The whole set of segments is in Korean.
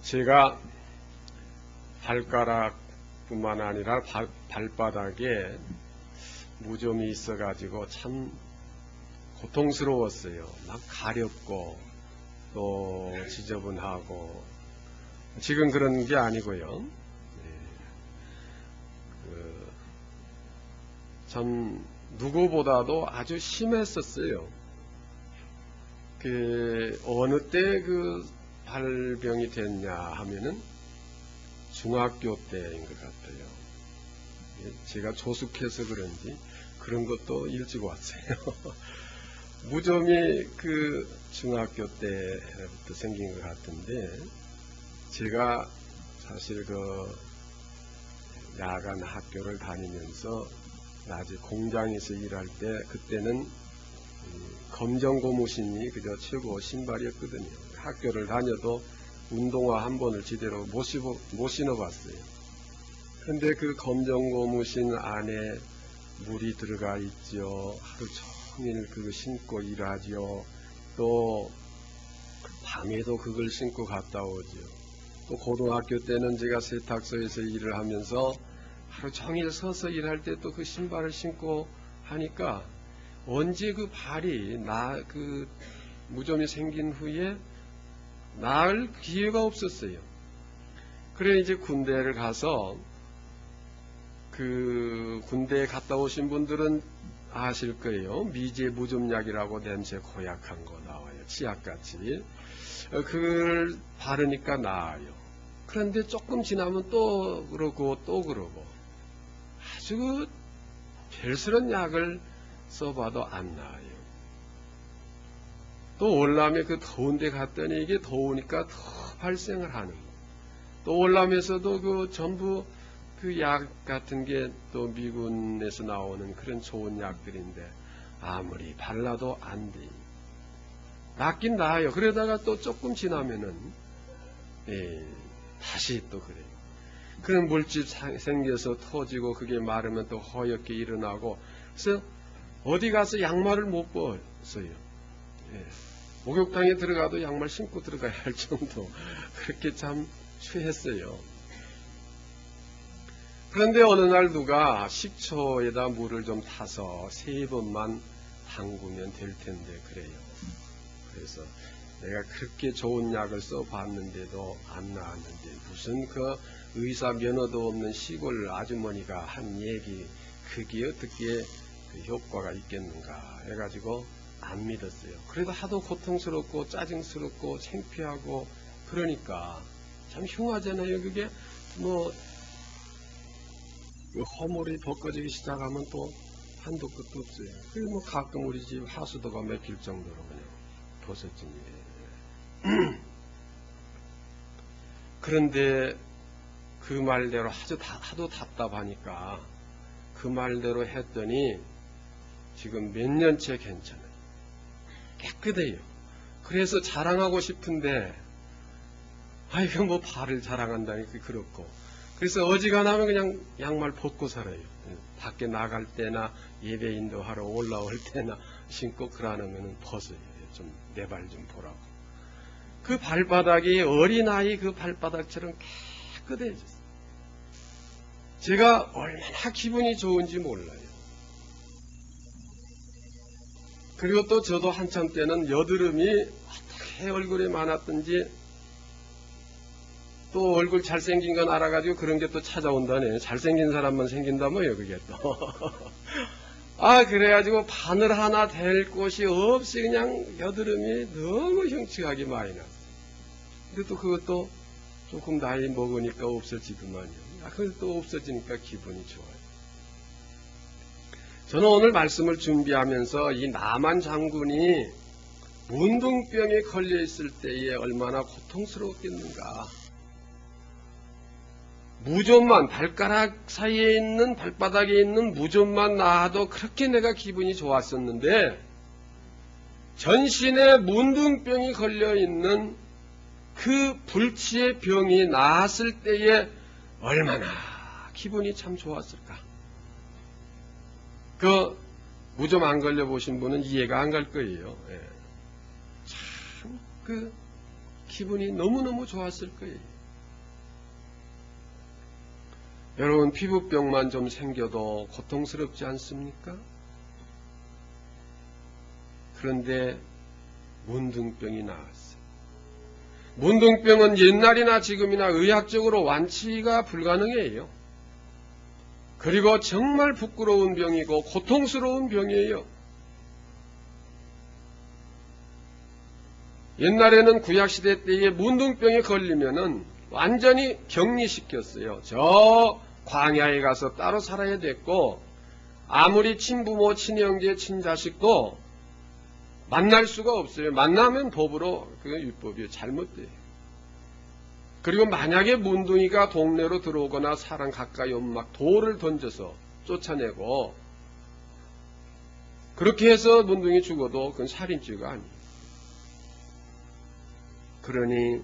제가 발가락뿐만 아니라 발바닥에 무좀이 있어가지고 참 고통스러웠어요. 막 가렵고 또 지저분하고. 지금 그런 게 아니고요. 참 누구보다도 아주 심했었어요. 어느 때 발병이 됐냐 하면은 중학교 때인 것 같아요. 제가 조숙해서 그런지 그런 것도 일찍 왔어요. 무좀이 중학교 때부터 생긴 것 같은데, 제가 사실 야간 학교를 다니면서 낮에 공장에서 일할 때, 그때는 검정고무신이 그저 최고 신발이었거든요. 학교를 다녀도 운동화 한 번을 제대로 못 신어봤어요. 근데 그 검정고무신 안에 물이 들어가 있죠. 하루 종일 그거 신고 일하죠. 또 밤에도 그걸 신고 갔다 오죠. 또 고등학교 때는 제가 세탁소에서 일을 하면서 하루 종일 서서 일할 때 또 그 신발을 신고 하니까 언제 그 발이 무좀이 생긴 후에 나을 기회가 없었어요. 그래 이제 군대를 가서 군대에 갔다 오신 분들은 아실 거예요. 미제 무좀약이라고 냄새 고약한 거 나와요. 치약같이. 그걸 바르니까 나아요. 그런데 조금 지나면 또 그러고 또 그러고 아주 별스런 약을 써봐도 안 나아요. 또 월남에 더운 데 갔더니 이게 더우니까 더 발생을 하는 거. 또 월남에서도 전부 약 같은 게 또 미군에서 나오는 그런 좋은 약들인데 아무리 발라도 안 돼. 낫긴 나아요. 그러다가 또 조금 지나면은 다시 또 그래요. 그런 물집 생겨서 터지고 그게 마르면 또 허옇게 일어나고. 그래서 어디 가서 양말을 못 벗어요. 목욕탕에 들어가도 양말 신고 들어가야 할 정도. 그렇게 참 취했어요. 그런데 어느 날 누가 식초에다 물을 좀 타서 3번만 담그면 될 텐데 그래요. 그래서 내가 그렇게 좋은 약을 써봤는데도 안 나았는데 무슨 의사 면허도 없는 시골 아주머니가 한 얘기, 그게 어떻게 효과가 있겠는가 해가지고 안 믿었어요. 그래도 하도 고통스럽고 짜증스럽고 창피하고 그러니까 참 흉하잖아요. 그게 허물이 벗겨지기 시작하면 또 한도 끝도 없어요. 그리고 가끔 우리 집 하수도가 막힐 정도로 그냥 벗어집니다. 그런데 그 말대로 하도 답답하니까 그 말대로 했더니 지금 몇 년째 괜찮아요. 깨끗해요. 그래서 자랑하고 싶은데 이거 발을 자랑한다니까 그렇고. 그래서 어지간하면 그냥 양말 벗고 살아요. 밖에 나갈 때나 예배 인도하러 올라올 때나 신고 그러면 벗어요. 좀 내 발 좀 보라고. 그 발바닥이 어린아이 그 발바닥처럼 깨끗해졌어요. 제가 얼마나 기분이 좋은지 몰라요. 그리고 또 저도 한참 때는 여드름이 어떻게 얼굴에 많았던지 또 얼굴 잘생긴 건 알아가지고 그런 게 또 찾아온다네. 잘생긴 사람만 생긴다 뭐요 그게 또. 그래가지고 바늘 하나 댈 곳이 없이 그냥 여드름이 너무 흉측하게 많이 났어요. 근데 또 그것도 조금 나이 먹으니까 없어지더만요. 그걸 또 없어지니까 기분이 좋아요. 저는 오늘 말씀을 준비하면서 이 나만 장군이 문둥병에 걸려 있을 때에 얼마나 고통스러웠겠는가. 무좀만, 발가락 사이에 있는, 발바닥에 있는 무좀만 나아도 그렇게 내가 기분이 좋았었는데, 전신에 문둥병이 걸려있는 그 불치의 병이 나았을 때에 얼마나 기분이 참 좋았을까. 무좀 안 걸려보신 분은 이해가 안 갈 거예요. 참 기분이 너무너무 좋았을 거예요. 여러분, 피부병만 좀 생겨도 고통스럽지 않습니까? 그런데 문둥병이 나왔어요. 문둥병은 옛날이나 지금이나 의학적으로 완치가 불가능해요. 그리고 정말 부끄러운 병이고 고통스러운 병이에요. 옛날에는 구약시대 때에 문둥병에 걸리면은 완전히 격리시켰어요. 저 광야에 가서 따로 살아야 됐고, 아무리 친부모, 친형제, 친자식도 만날 수가 없어요. 만나면 법으로 그건 율법이에요. 잘못돼요. 그리고 만약에 문둥이가 동네로 들어오거나 사람 가까이 오면 막 돌을 던져서 쫓아내고, 그렇게 해서 문둥이 죽어도 그건 살인죄가 아니에요. 그러니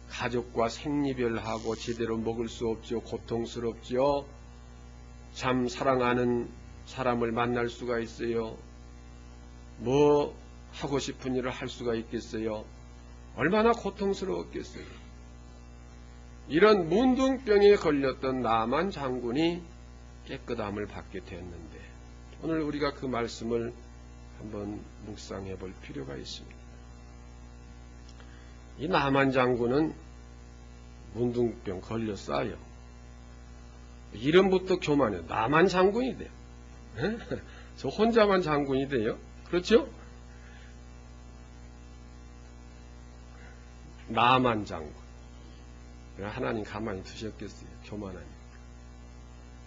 가족과 생리별하고 제대로 먹을 수 없죠. 고통스럽죠. 참 사랑하는 사람을 만날 수가 있어요. 뭐 하고 싶은 일을 할 수가 있겠어요. 얼마나 고통스러웠겠어요. 이런 문둥병에 걸렸던 나만 장군이 깨끗함을 받게 됐는데, 오늘 우리가 그 말씀을 한번 묵상해 볼 필요가 있습니다. 이 나만 장군은 문둥병 걸렸어요. 이름부터 교만해요. 나만 장군이 돼요. 저 혼자만 장군이 돼요. 그렇죠? 나만 장군. 하나님 가만히 두셨겠어요. 교만하니까.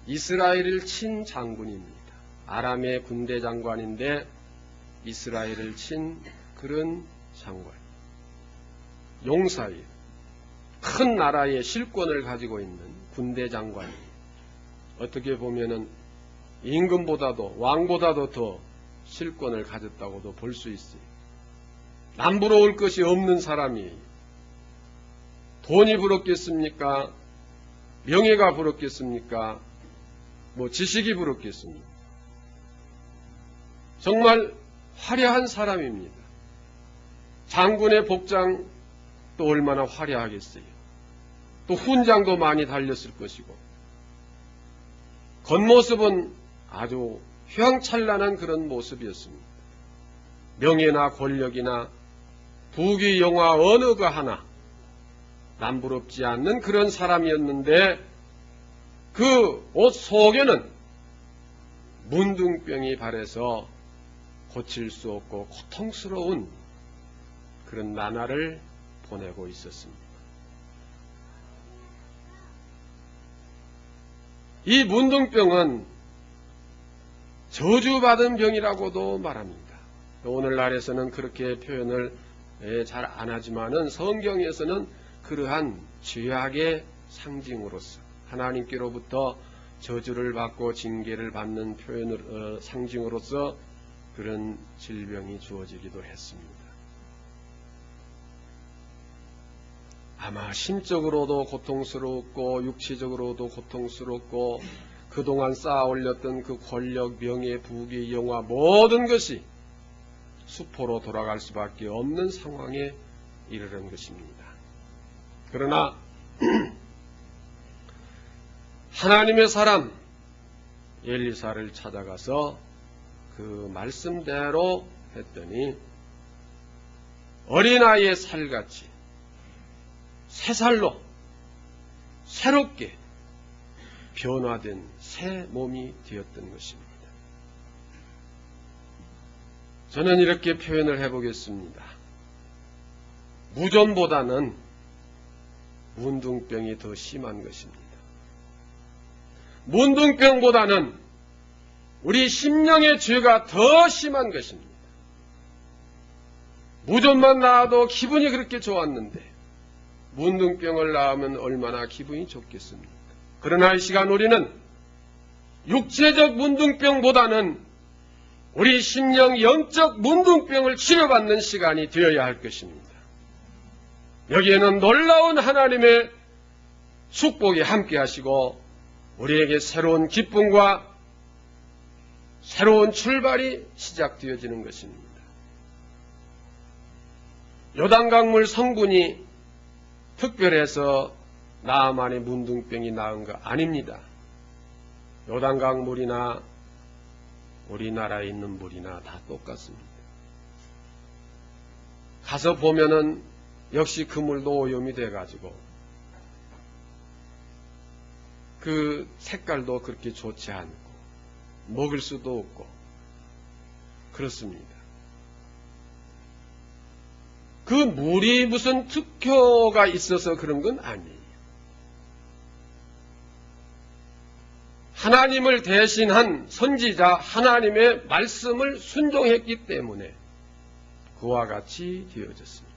이스라엘을 친 장군입니다. 아람의 군대 장관인데 이스라엘을 친 그런 장관. 용사예요. 큰 나라의 실권을 가지고 있는 군대 장관이에요. 어떻게 보면은 임금보다도 왕보다도 더 실권을 가졌다고도 볼 수 있어요. 남부러울 것이 없는 사람이에요. 돈이 부럽겠습니까? 명예가 부럽겠습니까? 뭐 지식이 부럽겠습니까? 정말 화려한 사람입니다. 장군의 복장 또 얼마나 화려하겠어요. 또 훈장도 많이 달렸을 것이고, 겉모습은 아주 휘황찬란한 그런 모습이었습니다. 명예나 권력이나 부귀 영화 어느 거 하나 남부럽지 않는 그런 사람이었는데, 그 옷 속에는 문둥병이 발해서 고칠 수 없고 고통스러운 그런 나날을 보내고 있었습니다. 이 문둥병은 저주받은 병이라고도 말합니다. 오늘날에서는 그렇게 표현을 잘 안 하지만은 성경에서는 그러한 죄악의 상징으로서 하나님께로부터 저주를 받고 징계를 받는 표현을 상징으로서 그런 질병이 주어지기도 했습니다. 아마 심적으로도 고통스럽고 육체적으로도 고통스럽고 그동안 쌓아 올렸던 그 권력, 명예, 부귀, 영화 모든 것이 수포로 돌아갈 수밖에 없는 상황에 이르는 것입니다. 그러나 하나님의 사람 엘리사를 찾아가서 그 말씀대로 했더니 어린아이의 살같이 새 살로 새롭게 변화된 새 몸이 되었던 것입니다. 저는 이렇게 표현을 해보겠습니다. 무좀보다는 문둥병이 더 심한 것입니다. 문둥병보다는 우리 심령의 죄가 더 심한 것입니다. 무좀만 나아도 기분이 그렇게 좋았는데 문둥병을 낳으면 얼마나 기분이 좋겠습니까? 그러나 이 시간 우리는 육체적 문둥병보다는 우리 심령 영적 문둥병을 치료받는 시간이 되어야 할 것입니다. 여기에는 놀라운 하나님의 축복이 함께 하시고 우리에게 새로운 기쁨과 새로운 출발이 시작되어지는 것입니다. 요단강물 성분이 특별해서 나아만의 문둥병이 나은 거 아닙니다. 요단강 물이나 우리나라에 있는 물이나 다 똑같습니다. 가서 보면은 역시 그 물도 오염이 돼가지고 그 색깔도 그렇게 좋지 않고 먹을 수도 없고 그렇습니다. 그 물이 무슨 특효가 있어서 그런 건 아니에요. 하나님을 대신한 선지자 하나님의 말씀을 순종했기 때문에 그와 같이 되어졌습니다.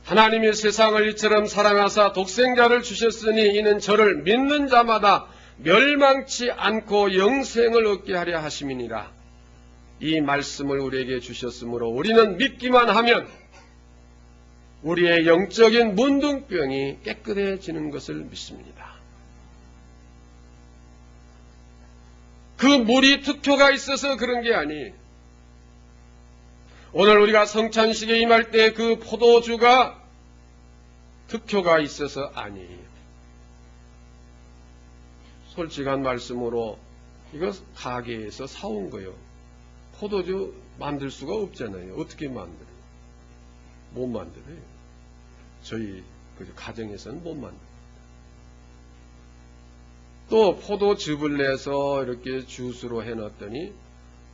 하나님이 세상을 이처럼 사랑하사 독생자를 주셨으니 이는 저를 믿는 자마다 멸망치 않고 영생을 얻게 하려 하심이니라. 이 말씀을 우리에게 주셨으므로 우리는 믿기만 하면 우리의 영적인 문둥병이 깨끗해지는 것을 믿습니다. 그 물이 특효가 있어서 그런 게 아니에요. 오늘 우리가 성찬식에 임할 때 그 포도주가 특효가 있어서 아니에요. 솔직한 말씀으로 이거 가게에서 사온 거예요. 포도주 만들 수가 없잖아요. 어떻게 만들어요? 못 만들어요. 저희 가정에서는 못 만들어요. 또 포도즙을 내서 이렇게 주스로 해놨더니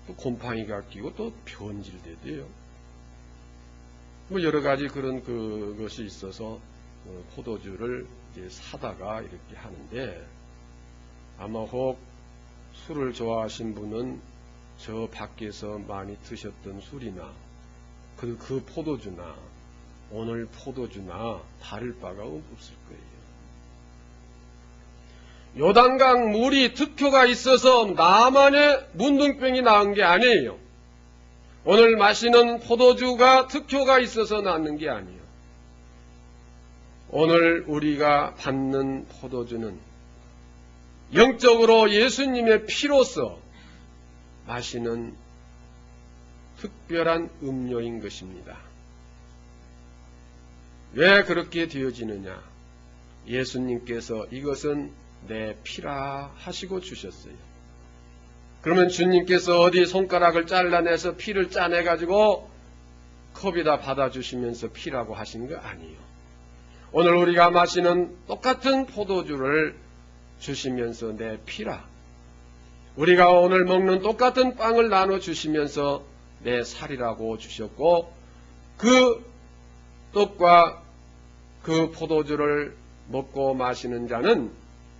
또 곰팡이가 끼고 또 변질되대요. 뭐 여러 가지 그런 그것이 있어서 포도주를 이제 사다가 이렇게 하는데 아마 혹 술을 좋아하신 분은 저 밖에서 많이 드셨던 술이나 그 포도주나 오늘 포도주나 다를 바가 없을 거예요. 요단강 물이 특효가 있어서 나만의 문둥병이 나은 게 아니에요. 오늘 마시는 포도주가 특효가 있어서 낫는 게 아니에요. 오늘 우리가 받는 포도주는 영적으로 예수님의 피로서 마시는 특별한 음료인 것입니다. 왜 그렇게 되어지느냐? 예수님께서 이것은 내 피라 하시고 주셨어요. 그러면 주님께서 어디 손가락을 잘라내서 피를 짜내가지고 컵에다 받아주시면서 피라고 하신 거 아니에요. 오늘 우리가 마시는 똑같은 포도주를 주시면서 내 피라. 우리가 오늘 먹는 똑같은 빵을 나눠주시면서 내 살이라고 주셨고 그 떡과 그 포도주를 먹고 마시는 자는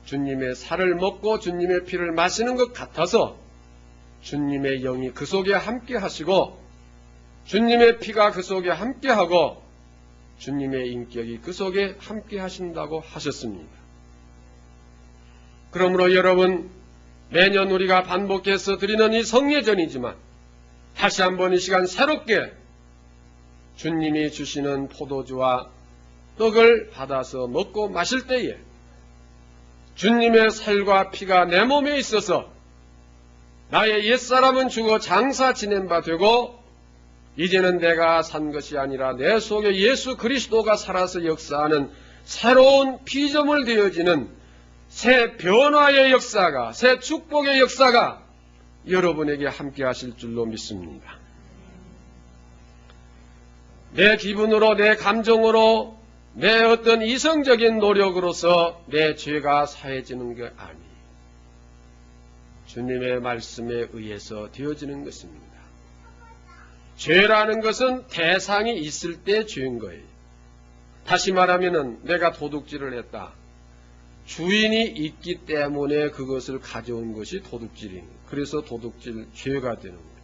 주님의 살을 먹고 주님의 피를 마시는 것 같아서 주님의 영이 그 속에 함께 하시고 주님의 피가 그 속에 함께 하고 주님의 인격이 그 속에 함께 하신다고 하셨습니다. 그러므로 여러분 매년 우리가 반복해서 드리는 이 성례전이지만 다시 한번 이 시간 새롭게 주님이 주시는 포도주와 떡을 받아서 먹고 마실 때에 주님의 살과 피가 내 몸에 있어서 나의 옛사람은 죽어 장사 지낸 바 되고 이제는 내가 산 것이 아니라 내 속에 예수 그리스도가 살아서 역사하는 새로운 피조물 되어지는 새 변화의 역사가, 새 축복의 역사가 여러분에게 함께 하실 줄로 믿습니다. 내 기분으로, 내 감정으로, 내 어떤 이성적인 노력으로서 내 죄가 사해지는 게 아니에요. 주님의 말씀에 의해서 되어지는 것입니다. 죄라는 것은 대상이 있을 때 죄인 거예요. 다시 말하면은 내가 도둑질을 했다. 주인이 있기 때문에 그것을 가져온 것이 도둑질이에요. 그래서 도둑질 죄가 되는 거예요.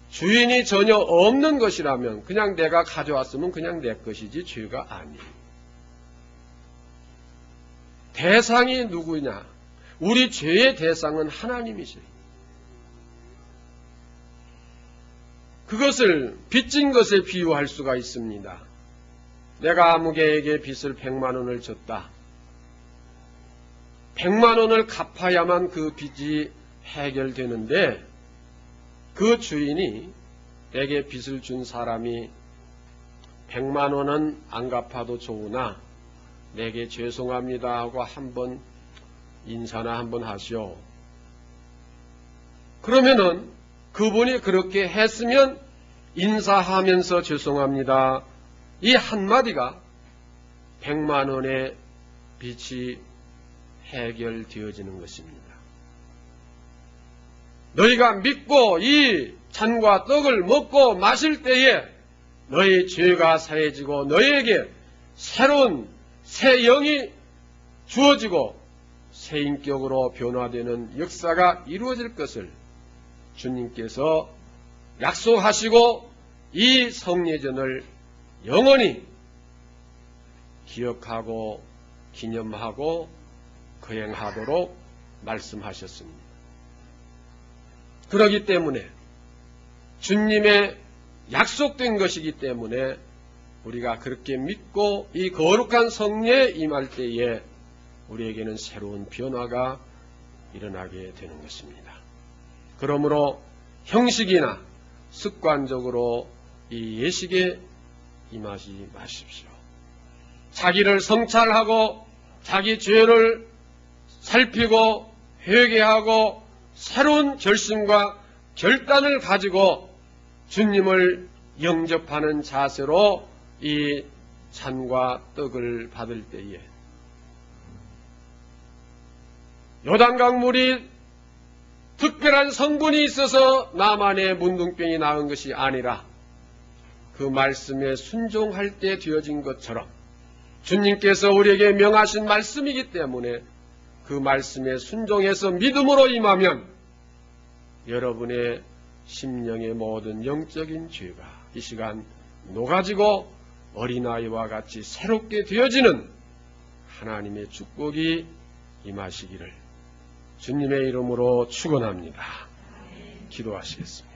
주인이 전혀 없는 것이라면 그냥 내가 가져왔으면 그냥 내 것이지 죄가 아니에요. 대상이 누구냐? 우리 죄의 대상은 하나님이세요. 그것을 빚진 것에 비유할 수가 있습니다. 내가 아무개에게 빚을 100만 원을 졌다. 100만 원을 갚아야만 그 빚이 해결되는데 그 주인이 내게 빚을 준 사람이 100만 원은 안 갚아도 좋으나 내게 죄송합니다 하고 한번 인사나 한번 하시오. 그러면은 그분이 그렇게 했으면 인사하면서 죄송합니다, 이 한마디가 100만 원의 빚이 해결되어지는 것입니다. 너희가 믿고 이 잔과 떡을 먹고 마실 때에 너희 죄가 사해지고 너희에게 새로운 새 영이 주어지고 새 인격으로 변화되는 역사가 이루어질 것을 주님께서 약속하시고 이 성례전을 영원히 기억하고 기념하고 거행하도록 말씀하셨습니다. 그렇기 때문에 주님의 약속된 것이기 때문에 우리가 그렇게 믿고 이 거룩한 성례에 임할 때에 우리에게는 새로운 변화가 일어나게 되는 것입니다. 그러므로 형식이나 습관적으로 이 예식에 임하지 마십시오. 자기를 성찰하고 자기 죄를 살피고 회개하고 새로운 결심과 결단을 가지고 주님을 영접하는 자세로 이 잔과 떡을 받을 때에 요단강 물이 특별한 성분이 있어서 나만의 문둥병이 나은 것이 아니라 그 말씀에 순종할 때 되어진 것처럼 주님께서 우리에게 명하신 말씀이기 때문에 그 말씀에 순종해서 믿음으로 임하면 여러분의 심령의 모든 영적인 죄가 이 시간 녹아지고 어린아이와 같이 새롭게 되어지는 하나님의 축복이 임하시기를 주님의 이름으로 축원합니다. 기도하시겠습니다.